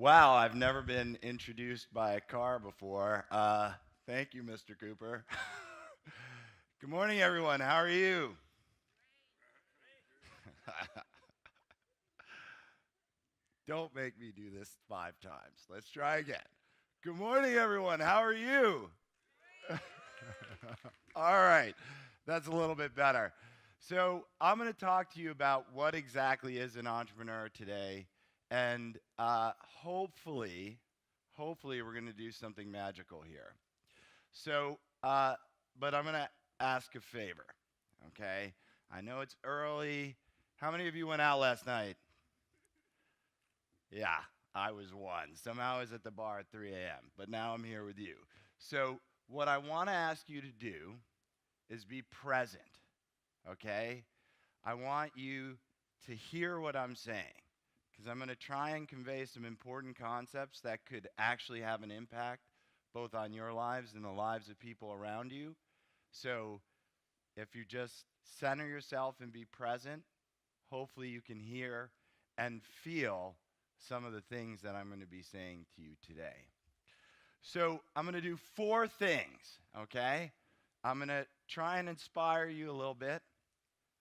Wow, I've never been introduced by a car before. Thank you, Mr. Cooper. Good morning, everyone. How are you? Don't make me do this 5 times. Let's try again. Good morning, everyone. How are you? All right, that's a little bit better. So, I'm going to talk to you about what exactly is an entrepreneur today, and hopefully, we're going to do something magical here. So, but I'm going to ask a favor, okay? I know it's early. How many of you went out last night? Yeah, I was one. Somehow I was at the bar at 3 a.m., but now I'm here with you. So, what I want to ask you to do is be present, okay? I want you to hear what I'm saying because I'm going to try and convey some important concepts that could actually have an impact both on your lives and the lives of people around you. So if you just center yourself and be present, hopefully you can hear and feel some of the things that I'm going to be saying to you today. So I'm going to do 4 things, okay? I'm going to try and inspire you a little bit.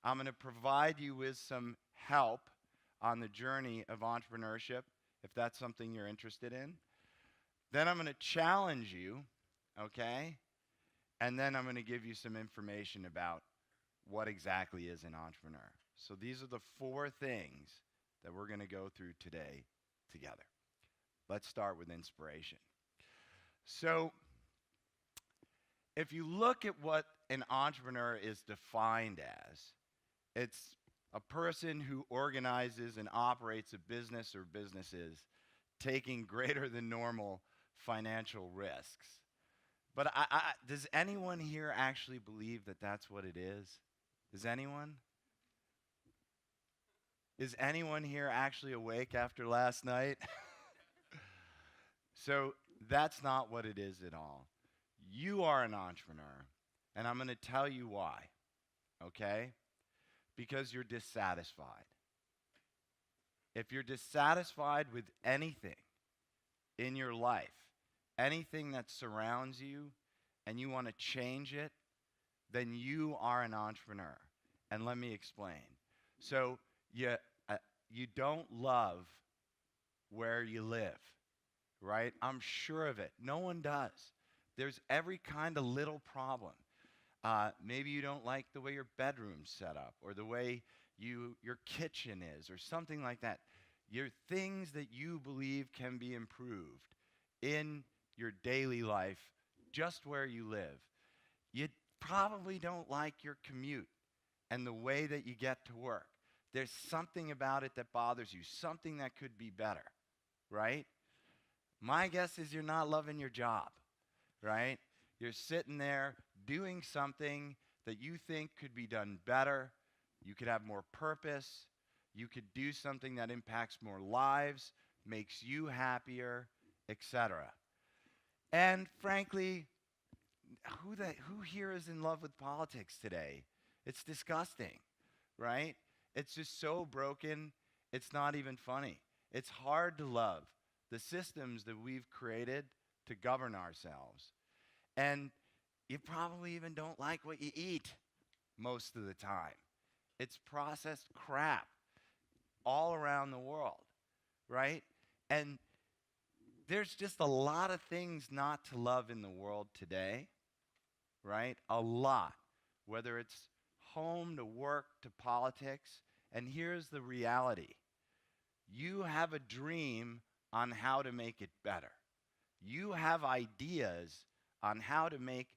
I'm going to provide you with some help on the journey of entrepreneurship, if that's something you're interested in. Then I'm going to challenge you, okay? And then I'm going to give you some information about what exactly is an entrepreneur. So these are the 4 things that we're going to go through today together. Let's start with inspiration. So if you look at what an entrepreneur is defined as, it's a person who organizes and operates a business or businesses taking greater than normal financial risks. But does anyone here actually believe that that's what it is? Does anyone? Is anyone here actually awake after last night? So that's not what it is at all. You are an entrepreneur, and I'm going to tell you why, okay? Because you're dissatisfied. If you're dissatisfied with anything in your life, anything that surrounds you, and you want to change it, then you are an entrepreneur. And let me explain. So you, uh, you don't love where you live, right? I'm sure of it. No one does. There's every kind of little problem. Maybe you don't like the way your bedroom's set up or the way your kitchen is or something like that. Your things that you believe can be improved in your daily life, just where you live. You probably don't like your commute and the way that you get to work. There's something about it that bothers you, something that could be better, right? My guess is you're not loving your job, right? You're sitting there doing something that you think could be done better. You could have more purpose. You could do something that impacts more lives, makes you happier, etc. And frankly, who here is in love with politics today? It's disgusting, right? It's just so broken, it's not even funny. It's hard to love the systems that we've created to govern ourselves. And you probably even don't like what you eat most of the time. It's processed crap all around the world, right? And there's just a lot of things not to love in the world today, right? A lot. Whether it's home to work to politics. And here's the reality. You have a dream on how to make it better. You have ideas on how to make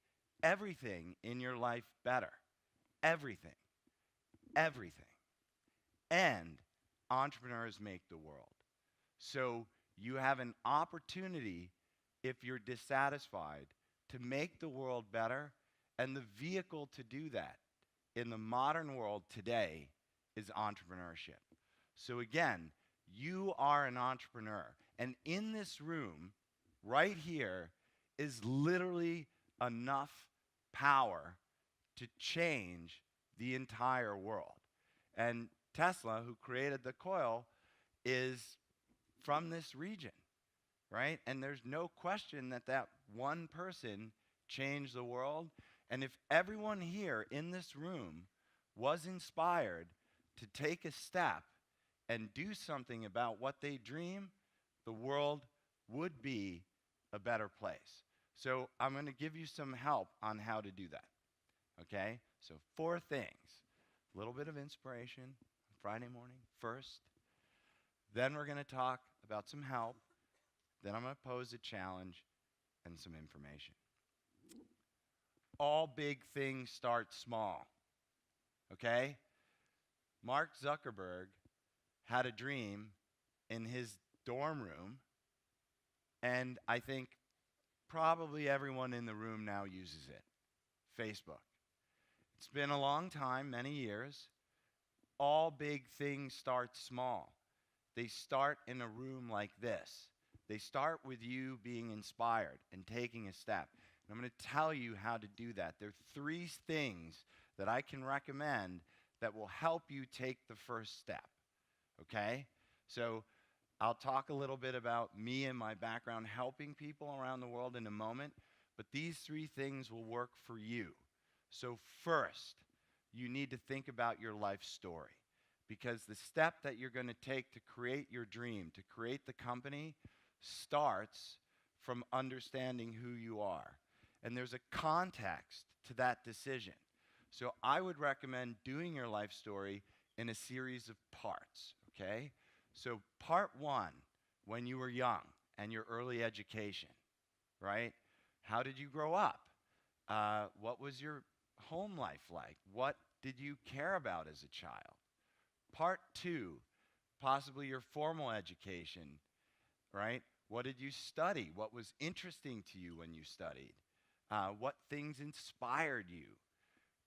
everything in your life better. Everything. Everything. And entrepreneurs make the world. So you have an opportunity, if you're dissatisfied, to make the world better. And the vehicle to do that in the modern world today is entrepreneurship. So again, you are an entrepreneur. And in this room, right here, is literally enough power to change the entire world. And Tesla, who created the coil, is from this region. right? And there's no question that that one person changed the world. And if everyone here in this room was inspired to take a step and do something about what they dream, the world would be a better place. So I'm going to give you some help on how to do that. Okay? So 4 things. A little bit of inspiration Friday morning first. Then we're going to talk about some help. Then I'm going to pose a challenge and some information. All big things start small. Okay? Mark Zuckerberg had a dream in his dorm room, and I think probably everyone in the room now uses it. Facebook. It's been a long time, many years. All big things start small. They start in a room like this. They start with you being inspired and taking a step. And I'm going to tell you how to do that. There are 3 things that I can recommend that will help you take the first step. Okay? So I'll talk a little bit about me and my background helping people around the world in a moment, but these 3 things will work for you. So first, you need to think about your life story, because the step that you're going to take to create your dream, to create the company, starts from understanding who you are. And there's a context to that decision. So I would recommend doing your life story in a series of parts, okay? So part 1, when you were young and your early education, right? How did you grow up? What was your home life like? What did you care about as a child? Part 2, possibly your formal education, right? What did you study? What was interesting to you when you studied? What things inspired you?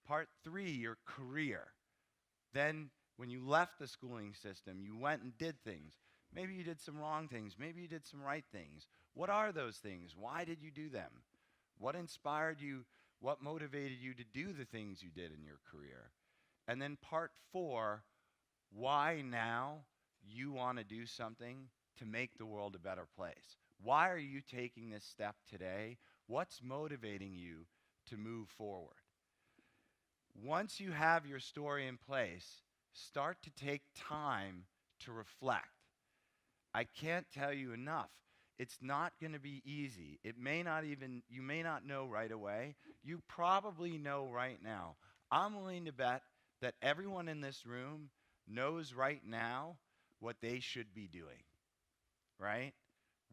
Part 3, your career. Then when you left the schooling system, you went and did things. Maybe you did some wrong things. Maybe you did some right things. What are those things? Why did you do them? What inspired you? What motivated you to do the things you did in your career? And then part 4, why now you want to do something to make the world a better place. Why are you taking this step today? What's motivating you to move forward? Once you have your story in place, start to take time to reflect. I can't tell you enough. It's not going to be easy. You may not know right away. You probably know right now. I'm willing to bet that everyone in this room knows right now what they should be doing, right?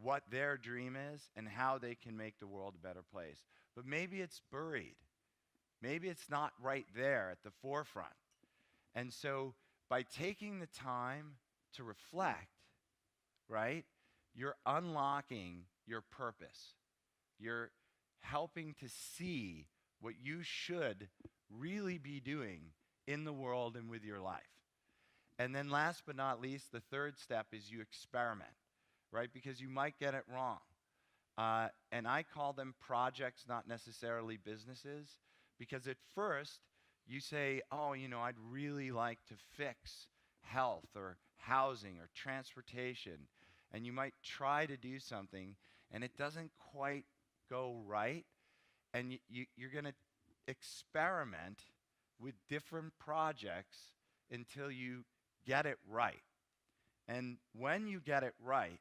What their dream is and how they can make the world a better place. But maybe it's buried. Maybe it's not right there at the forefront. And so by taking the time to reflect, right, you're unlocking your purpose. You're helping to see what you should really be doing in the world and with your life. And then last but not least, the third step is you experiment, right? Because you might get it wrong. And I call them projects, not necessarily businesses, because at first you say, oh, I'd really like to fix health or housing or transportation. And you might try to do something, and it doesn't quite go right. And you're going to experiment with different projects until you get it right. And when you get it right,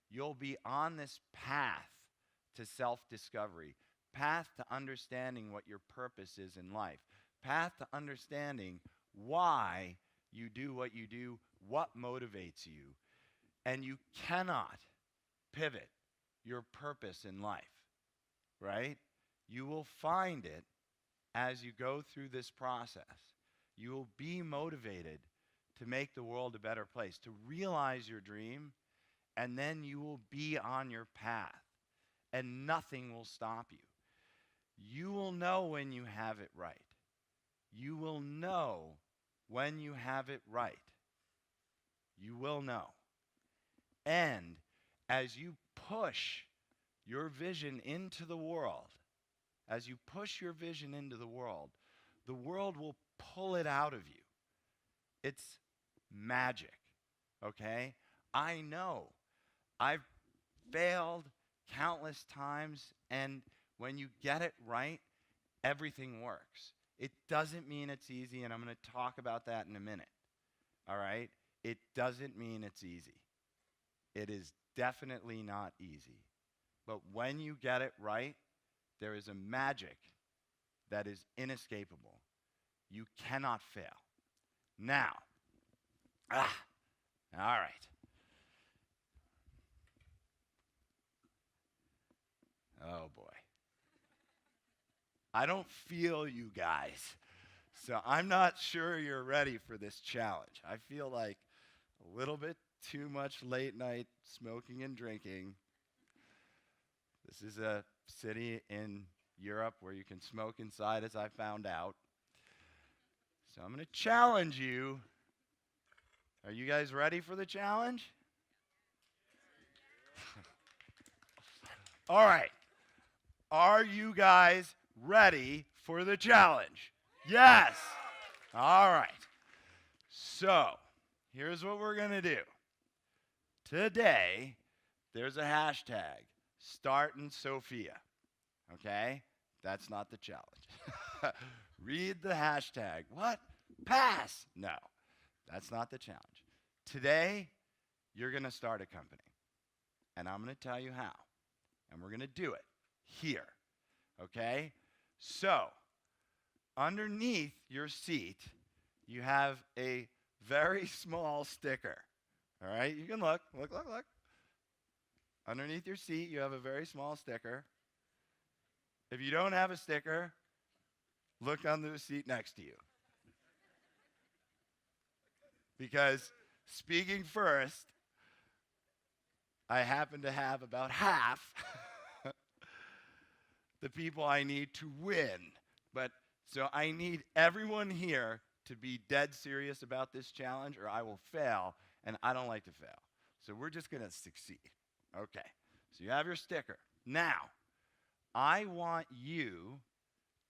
you'll be on this path to self-discovery, path to understanding what your purpose is in life, path to understanding why you do what you do, what motivates you. And you cannot pivot your purpose in life, right? You will find it as you go through this process. You will be motivated to make the world a better place, to realize your dream, and then you will be on your path, and nothing will stop you. You will know when you have it right. You will know when you have it right. You will know. And as you push your vision into the world, the world will pull it out of you. It's magic, okay? I know. I've failed countless times, and when you get it right, everything works. It doesn't mean it's easy, and I'm going to talk about that in a minute. All right? It doesn't mean it's easy. It is definitely not easy. But when you get it right, there is a magic that is inescapable. You cannot fail. Now, all right. Oh boy. I don't feel you guys. So I'm not sure you're ready for this challenge. I feel like a little bit too much late night smoking and drinking. This is a city in Europe where you can smoke inside, as I found out. So I'm going to challenge you. Are you guys ready for the challenge? All right. Are you guys ready for the challenge? Yes. All right. So, here's what we're going to do. Today, there's a hashtag, Start in Sophia. Okay? That's not the challenge. Read the hashtag. What? Pass. No, that's not the challenge. Today, you're going to start a company. And I'm going to tell you how. And we're going to do it here. Okay? So, underneath your seat, you have a very small sticker. All right? You can look. Look. Underneath your seat, you have a very small sticker. If you don't have a sticker, look under the seat next to you. Because speaking first, I happen to have about half the people I need to win. But so I need everyone here to be dead serious about this challenge, or I will fail, and I don't like to fail. So we're just going to succeed. Okay. So you have your sticker. Now, I want you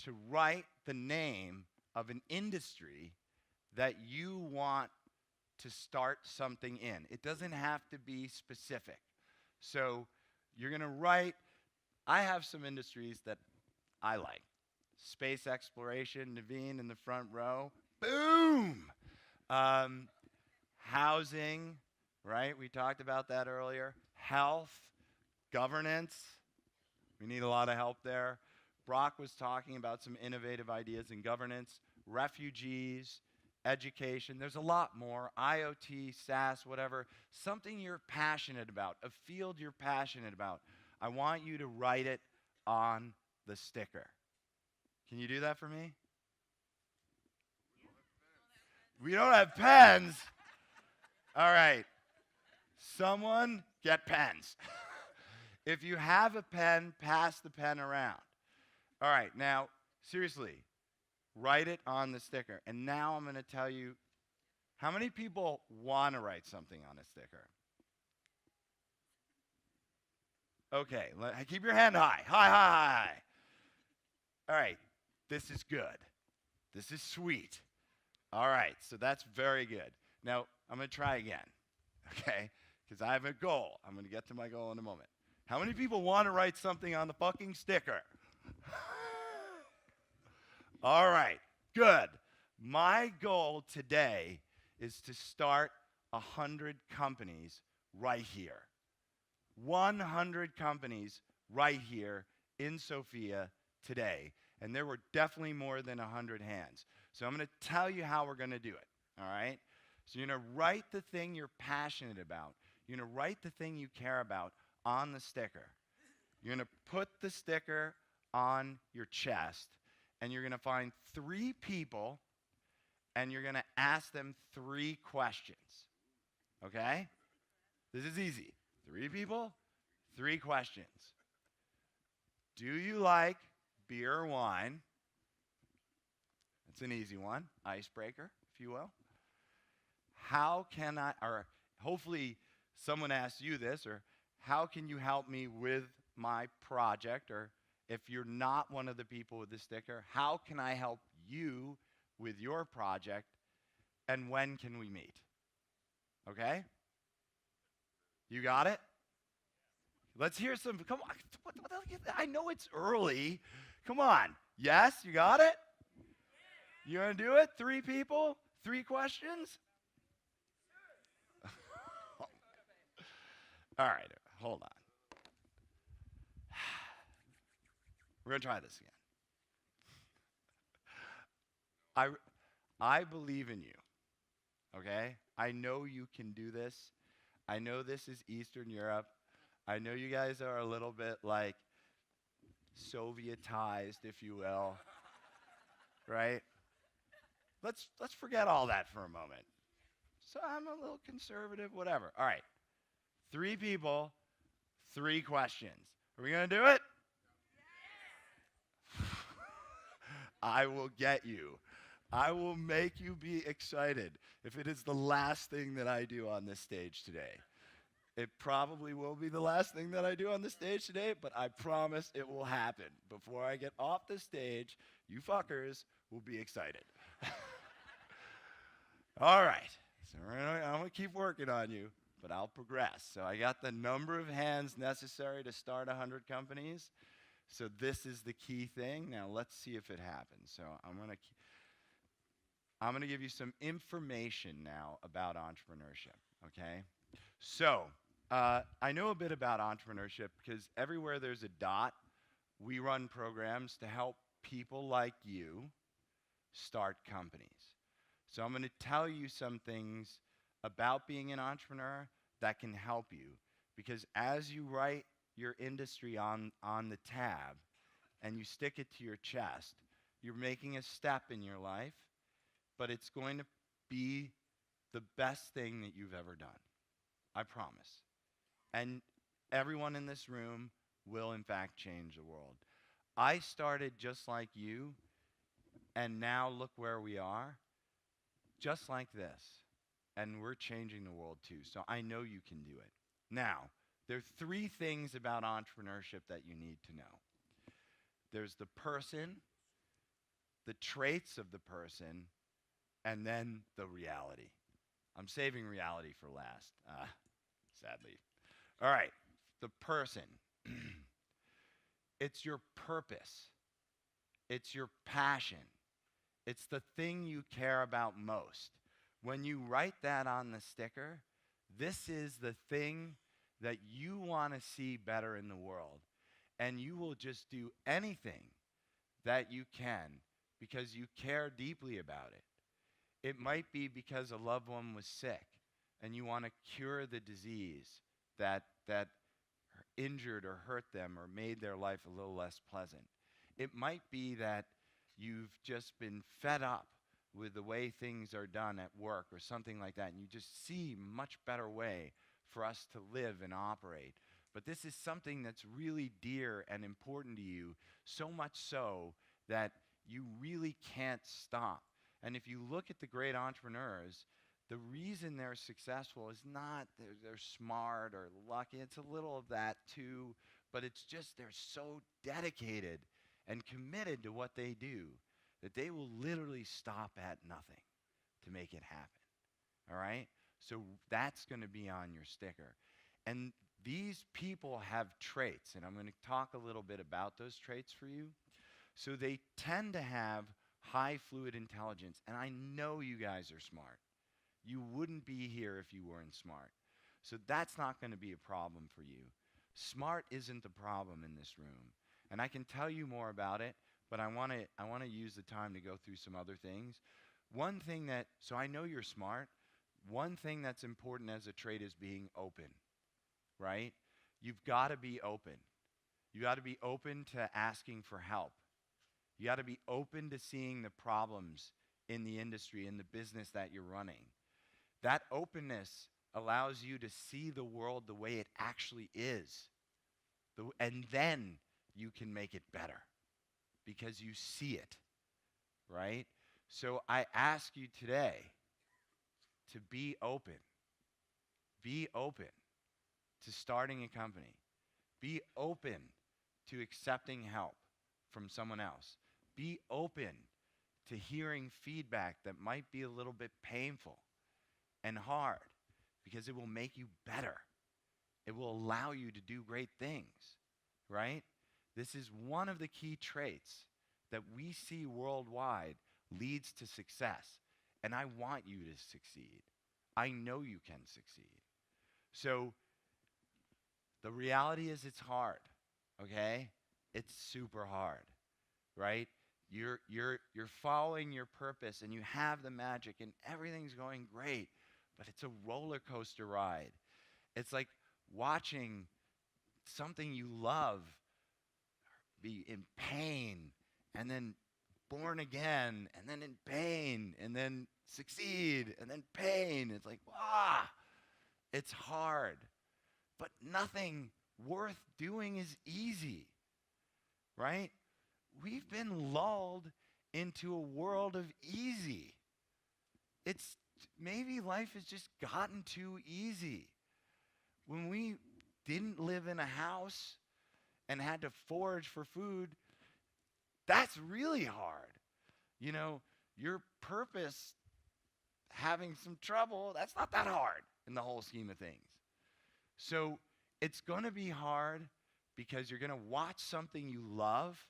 to write the name of an industry that you want to start something in. It doesn't have to be specific. So you're going to write, I have some industries that I like. Space exploration, Naveen in the front row. Boom! Housing, right? We talked about that earlier. Health, governance. We need a lot of help there. Brock was talking about some innovative ideas in governance. Refugees, education. There's a lot more. IoT, SaaS, whatever. Something you're passionate about, a field you're passionate about. I want you to write it on the sticker. Can you do that for me? We don't have pens. All right. Someone get pens. If you have a pen, pass the pen around. All right. Now, seriously, write it on the sticker. And now I'm going to tell you, how many people want to write something on a sticker? Okay. Keep your hand high. High. All right. This is good. This is sweet. All right. So that's very good. Now, I'm going to try again. Okay? Because I have a goal. I'm going to get to my goal in a moment. How many people want to write something on the fucking sticker? All right. Good. My goal today is to start 100 companies right here. 100 companies right here in Sophia today. And there were definitely more than 100 hands. So I'm going to tell you how we're going to do it. All right? So you're going to write the thing you're passionate about. You're going to write the thing you care about on the sticker. You're going to put the sticker on your chest, and you're going to find 3 people, and you're going to ask them 3 questions. Okay? This is easy. 3 people, 3 questions. Do you like beer or wine? It's an easy one. Icebreaker, if you will. How can I, or hopefully someone asks you this, or how can you help me with my project? Or if you're not one of the people with the sticker, how can I help you with your project? And when can we meet? Okay? You got it? Let's hear some. Come on. I know it's early. Come on. Yes, you got it? You want to do it? 3 people? 3 questions? All right. Hold on. We're going to try this again. I believe in you. Okay? I know you can do this. I know this is Eastern Europe. I know you guys are a little bit like Sovietized, if you will. Right? Let's forget all that for a moment. So I'm a little conservative, whatever. All right. 3 people, 3 questions. Are we going to do it? Yes. I will get you. I will make you be excited if it is the last thing that I do on this stage today. It probably will be the last thing that I do on the stage today, but I promise it will happen. Before I get off the stage, you fuckers will be excited. All right. So I'm going to keep working on you, but I'll progress. So I got the number of hands necessary to start 100 companies. So this is the key thing. Now let's see if it happens. So I'm going to give you some information now about entrepreneurship, okay? So I know a bit about entrepreneurship because everywhere there's a dot, we run programs to help people like you start companies. So I'm going to tell you some things about being an entrepreneur that can help you, because as you write your industry on the tab and you stick it to your chest, you're making a step in your life, but it's going to be the best thing that you've ever done. I promise. And everyone in this room will, in fact, change the world. I started just like you, and now look where we are, just like this. And we're changing the world too, so I know you can do it. Now, there are 3 things about entrepreneurship that you need to know. There's the person, the traits of the person, and then the reality. I'm saving reality for last, sadly. All right, the person. It's your purpose. It's your passion. It's the thing you care about most. When you write that on the sticker, this is the thing that you want to see better in the world. And you will just do anything that you can because you care deeply about it. It might be because a loved one was sick and you want to cure the disease that injured or hurt them or made their life a little less pleasant. It might be that you've just been fed up with the way things are done at work or something like that, and you just see a much better way for us to live and operate. But this is something that's really dear and important to you, so much so that you really can't stop. And if you look at the great entrepreneurs, the reason they're successful is not they're smart or lucky. It's a little of that too, but it's just they're so dedicated and committed to what they do that they will literally stop at nothing to make it happen. All right? So that's going to be on your sticker. And these people have traits, and I'm going to talk a little bit about those traits for you. So they tend to have high fluid intelligence, and I know you guys are smart. You wouldn't be here if you weren't smart. So that's not going to be a problem for you. Smart isn't the problem in this room. And I can tell you more about it, but I want to use the time to go through some other things. One thing so I know you're smart. One thing that's important as a trait is being open, right? You've got to be open. You got to be open to asking for help. You got to be open to seeing the problems in the industry, in the business that you're running. That openness allows you to see the world the way it actually is. And then you can make it better because you see it, right? So I ask you today to be open. Be open to starting a company. Be open to accepting help from someone else. Be open to hearing feedback that might be a little bit painful and hard because it will make you better. It will allow you to do great things, right? This is one of the key traits that we see worldwide leads to success. And I want you to succeed. I know you can succeed. So the reality is it's hard, okay? It's super hard, right? You're following your purpose and you have the magic and everything's going great, but it's a roller coaster ride. It's like watching something you love be in pain and then born again and then in pain and then succeed and then pain. It's like, it's hard. But nothing worth doing is easy, right? We've been lulled into a world of easy. It's maybe life has just gotten too easy. When we didn't live in a house and had to forage for food, that's really hard. You know, your purpose having some trouble, that's not that hard in the whole scheme of things. So it's going to be hard because you're going to watch something you love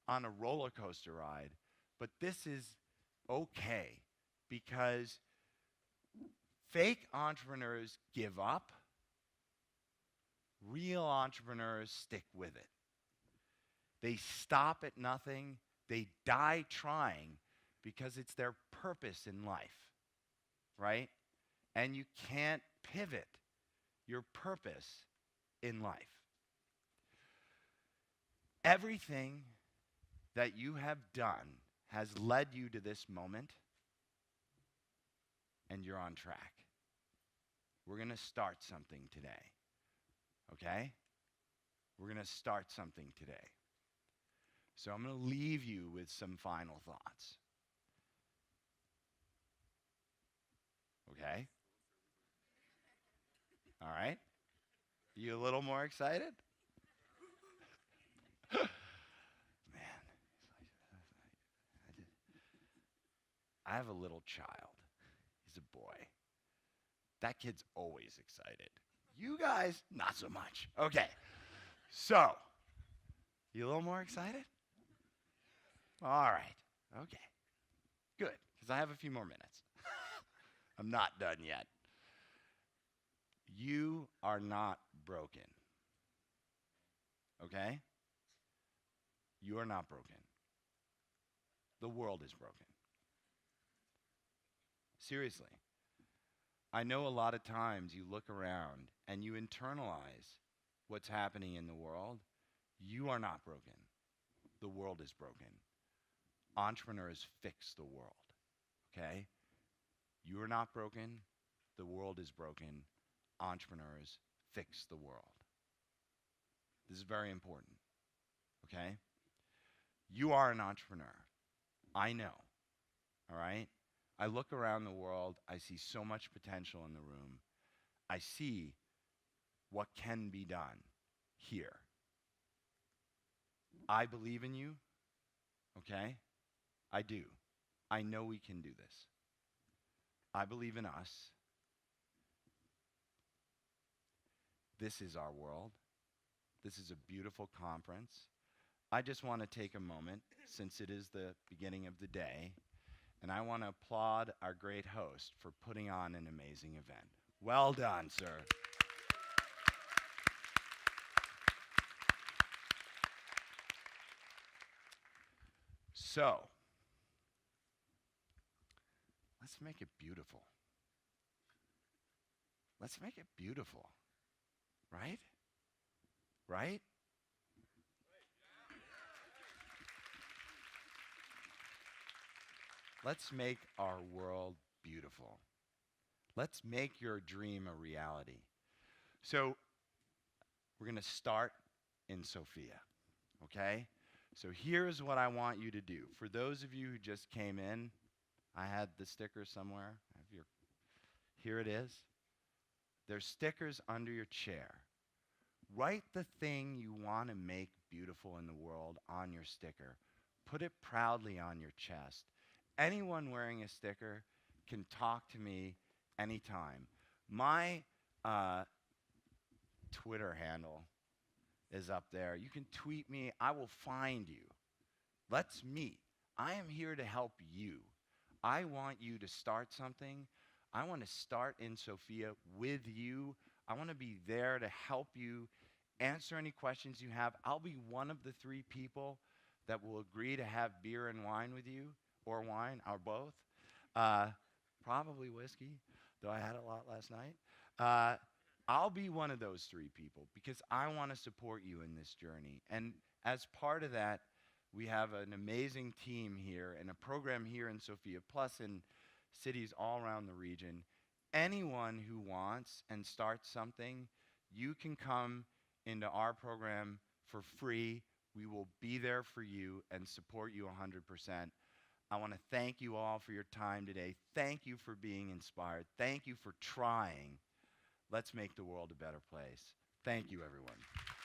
on a roller coaster ride, but this is okay because fake entrepreneurs give up. Real entrepreneurs stick with it. They stop at nothing. They die trying because it's their purpose in life, right? And you can't pivot your purpose in life. Everything that you have done has led you to this moment, and you're on track. We're going to start something today, okay? We're going to start something today. So I'm going to leave you with some final thoughts. Okay? All right? You a little more excited? Man, I have a little child. He's a boy. That kid's always excited. You guys, not so much. Okay. So, you a little more excited? All right. Okay. Good, because I have a few more minutes. I'm not done yet. You are not broken. Okay? You are not broken. The world is broken. Seriously. I know a lot of times you look around and you internalize what's happening in the world. You are not broken. The world is broken. Entrepreneurs fix the world. Okay? You are not broken. The world is broken. Entrepreneurs fix the world. This is very important. Okay? You are an entrepreneur. I know. All right? I look around the world. I see so much potential in the room. I see what can be done here. I believe in you. Okay? I do. I know we can do this. I believe in us. This is our world. This is a beautiful conference. I just want to take a moment, since it is the beginning of the day, and I want to applaud our great host for putting on an amazing event. Well done, sir. So, let's make it beautiful. Let's make it beautiful. Right? Right? Let's make our world beautiful. Let's make your dream a reality. So, we're going to start in Sofia, okay? So here's what I want you to do. For those of you who just came in, I had the sticker somewhere. Here it is. There's stickers under your chair. Write the thing you want to make beautiful in the world on your sticker. Put it proudly on your chest. Anyone wearing a sticker can talk to me anytime. My Twitter handle is up there. You can tweet me. I will find you. Let's meet. I am here to help you. I want you to start something. I want to start in Sophia with you. I want to be there to help you answer any questions you have. I'll be one of the 3 people that will agree to have beer and wine with you, or wine, or both. Probably whiskey, though I had a lot last night. I'll be one of those 3 people because I want to support you in this journey. And as part of that, we have an amazing team here and a program here in Sophia, plus in cities all around the region. Anyone who wants and starts something, you can come into our program for free. We will be there for you and support you 100%. I want to thank you all for your time today. Thank you for being inspired. Thank you for trying. Let's make the world a better place. Thank you, everyone.